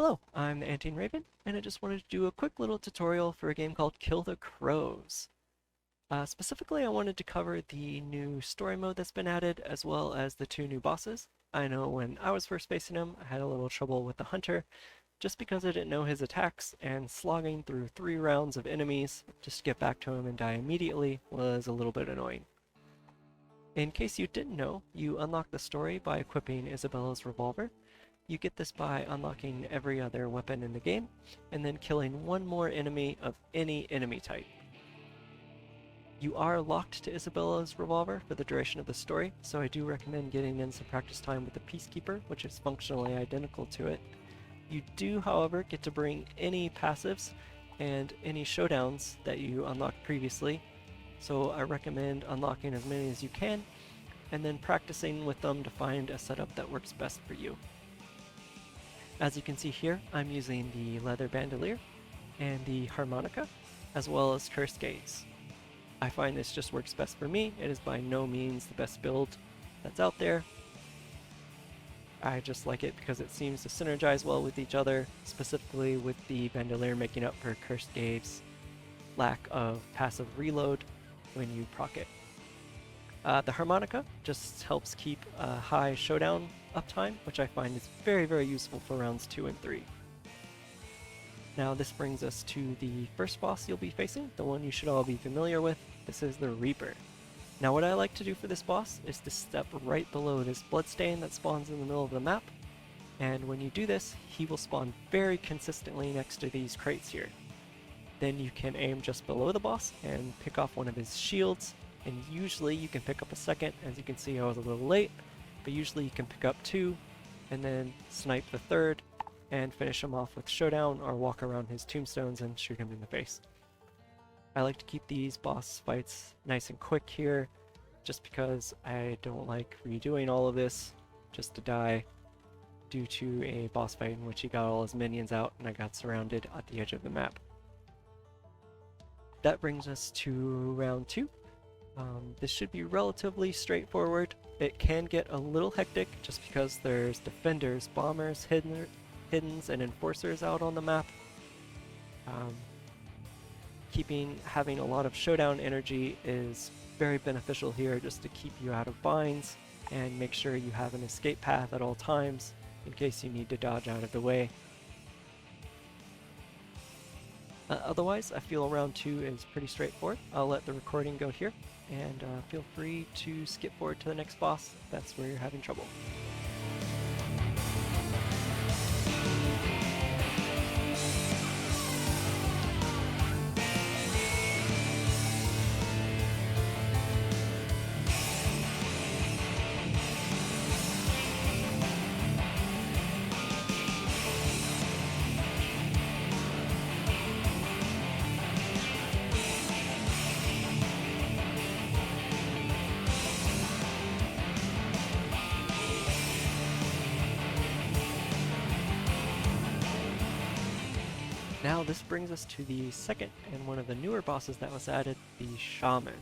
Hello, I'm the Antine Raven, and I just wanted to do a quick little tutorial for a game called Kill the Crows. Specifically, I wanted to cover the new story mode that's been added, as well as the two new bosses. I know when I was first facing him, I had a little trouble with the Hunter, just because I didn't know his attacks, and slogging through 3 rounds of enemies just to get back to him and die immediately was a little bit annoying. In case you didn't know, you unlock the story by equipping Isabella's revolver. You get this by unlocking every other weapon in the game, and then killing one more enemy of any enemy type. You are locked to Isabella's revolver for the duration of the story, so I do recommend getting in some practice time with the Peacekeeper, which is functionally identical to it. You do, however, get to bring any passives and any showdowns that you unlocked previously, so I recommend unlocking as many as you can, and then practicing with them to find a setup that works best for you. As you can see here, I'm using the leather bandolier and the harmonica, as well as cursed gaze. I find this just works best for me. It is by no means the best build that's out there. I just like it because it seems to synergize well with each other, specifically with the bandolier making up for cursed gaze's lack of passive reload when you proc it. The harmonica just helps keep a high showdown uptime, which I find is very, very useful for rounds 2 and 3. Now this brings us to the first boss you'll be facing, the one you should all be familiar with. This is the Reaper. Now what I like to do for this boss is to step right below this bloodstain that spawns in the middle of the map, and when you do this, he will spawn very consistently next to these crates here. Then you can aim just below the boss and pick off one of his shields, and usually you can pick up a second. As you can see, I was a little late, but usually you can pick up 2 and then snipe the third and finish him off with showdown or walk around his tombstones and shoot him in the face. I like to keep these boss fights nice and quick here, just because I don't like redoing all of this just to die due to a boss fight in which he got all his minions out and I got surrounded at the edge of the map. That brings us to round 2. This should be relatively straightforward. It can get a little hectic just because there's defenders, bombers, hiddens, and enforcers out on the map. Having a lot of showdown energy is very beneficial here, just to keep you out of binds and make sure you have an escape path at all times in case you need to dodge out of the way. Otherwise, I feel round 2 is pretty straightforward. I'll let the recording go here, and feel free to skip forward to the next boss if that's where you're having trouble. Now this brings us to the second and one of the newer bosses that was added, the Shaman.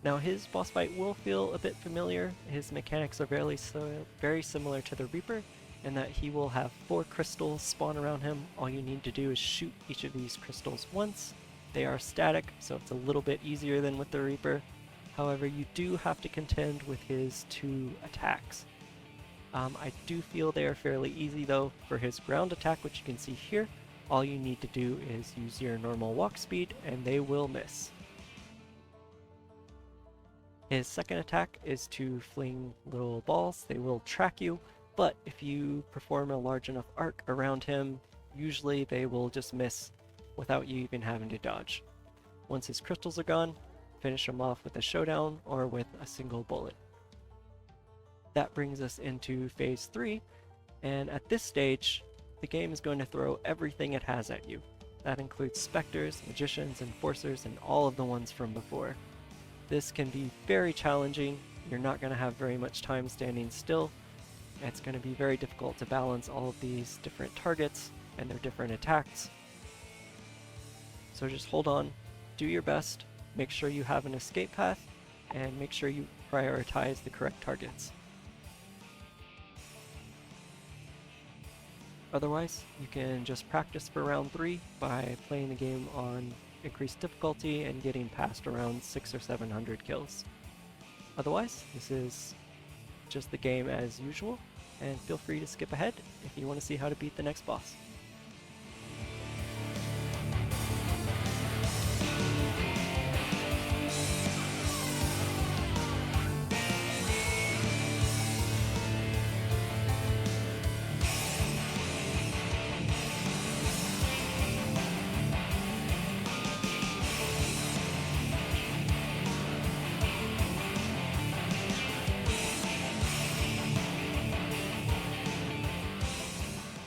Now his boss fight will feel a bit familiar. His mechanics are very similar to the Reaper, in that he will have 4 crystals spawn around him. All you need to do is shoot each of these crystals once. They are static, so it's a little bit easier than with the Reaper. However, you do have to contend with his 2 attacks. I do feel they are fairly easy though. For his ground attack, which you can see here, all you need to do is use your normal walk speed and they will miss. His second attack is to fling little balls. They will track you, but if you perform a large enough arc around him, usually they will just miss without you even having to dodge. Once his crystals are gone, finish him off with a showdown or with a single bullet. That brings us into phase 3, and at this stage, the game is going to throw everything it has at you. That includes specters, magicians, enforcers, and all of the ones from before. This can be very challenging. You're not going to have very much time standing still. It's going to be very difficult to balance all of these different targets and their different attacks. So just hold on, do your best, make sure you have an escape path, and make sure you prioritize the correct targets. Otherwise, you can just practice for round 3 by playing the game on increased difficulty and getting past around 600 or 700 kills. Otherwise, this is just the game as usual, and feel free to skip ahead if you want to see how to beat the next boss.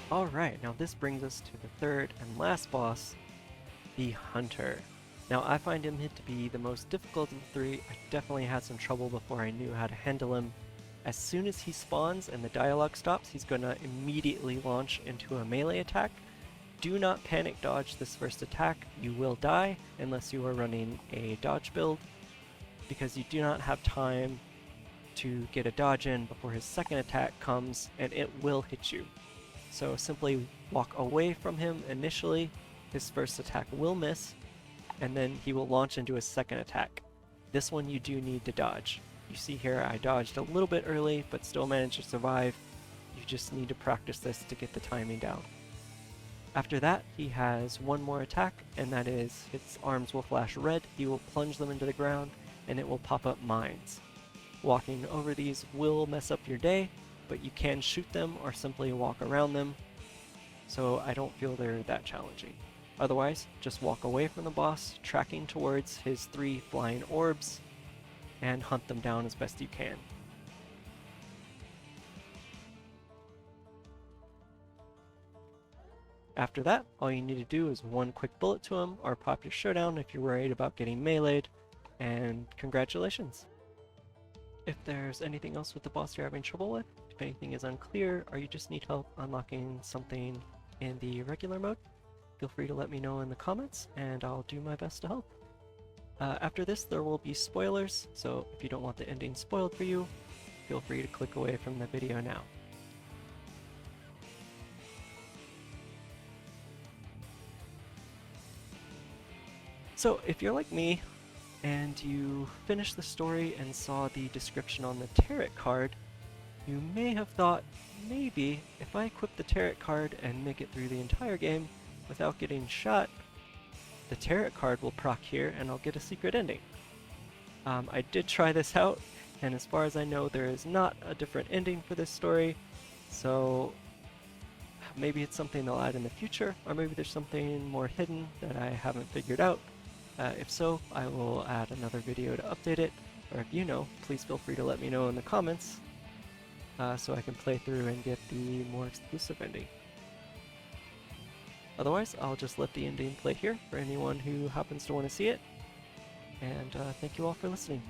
Alright, now this brings us to the third and last boss, the Hunter. Now I find him to be the most difficult of the 3. I definitely had some trouble before I knew how to handle him. As soon as he spawns and the dialogue stops, he's going to immediately launch into a melee attack. Do not panic dodge this first attack, you will die unless you are running a dodge build, because you do not have time to get a dodge in before his second attack comes, and it will hit you. So simply walk away from him initially, his first attack will miss, and then he will launch into his second attack. This one you do need to dodge. You see here I dodged a little bit early, but still managed to survive. You just need to practice this to get the timing down. After that, he has one more attack, and that is his arms will flash red, he will plunge them into the ground, and it will pop up mines. Walking over these will mess up your day, but you can shoot them or simply walk around them, so I don't feel they're that challenging. Otherwise, just walk away from the boss, tracking towards his 3 flying orbs, and hunt them down as best you can. After that, all you need to do is one quick bullet to him, or pop your showdown if you're worried about getting meleeed, and congratulations! If there's anything else with the boss you're having trouble with, if anything is unclear, or you just need help unlocking something in the regular mode, feel free to let me know in the comments, and I'll do my best to help. After this, there will be spoilers, so if you don't want the ending spoiled for you, feel free to click away from the video now. So if you're like me, and you finished the story and saw the description on the tarot card, you may have thought, maybe if I equip the tarot card and make it through the entire game without getting shot, the tarot card will proc here and I'll get a secret ending. I did try this out, and as far as I know there is not a different ending for this story, so maybe it's something they'll add in the future, or maybe there's something more hidden that I haven't figured out. If so, I will add another video to update it, or if you know, please feel free to let me know in the comments so I can play through and get the more exclusive ending. Otherwise, I'll just let the ending play here for anyone who happens to want to see it, and thank you all for listening.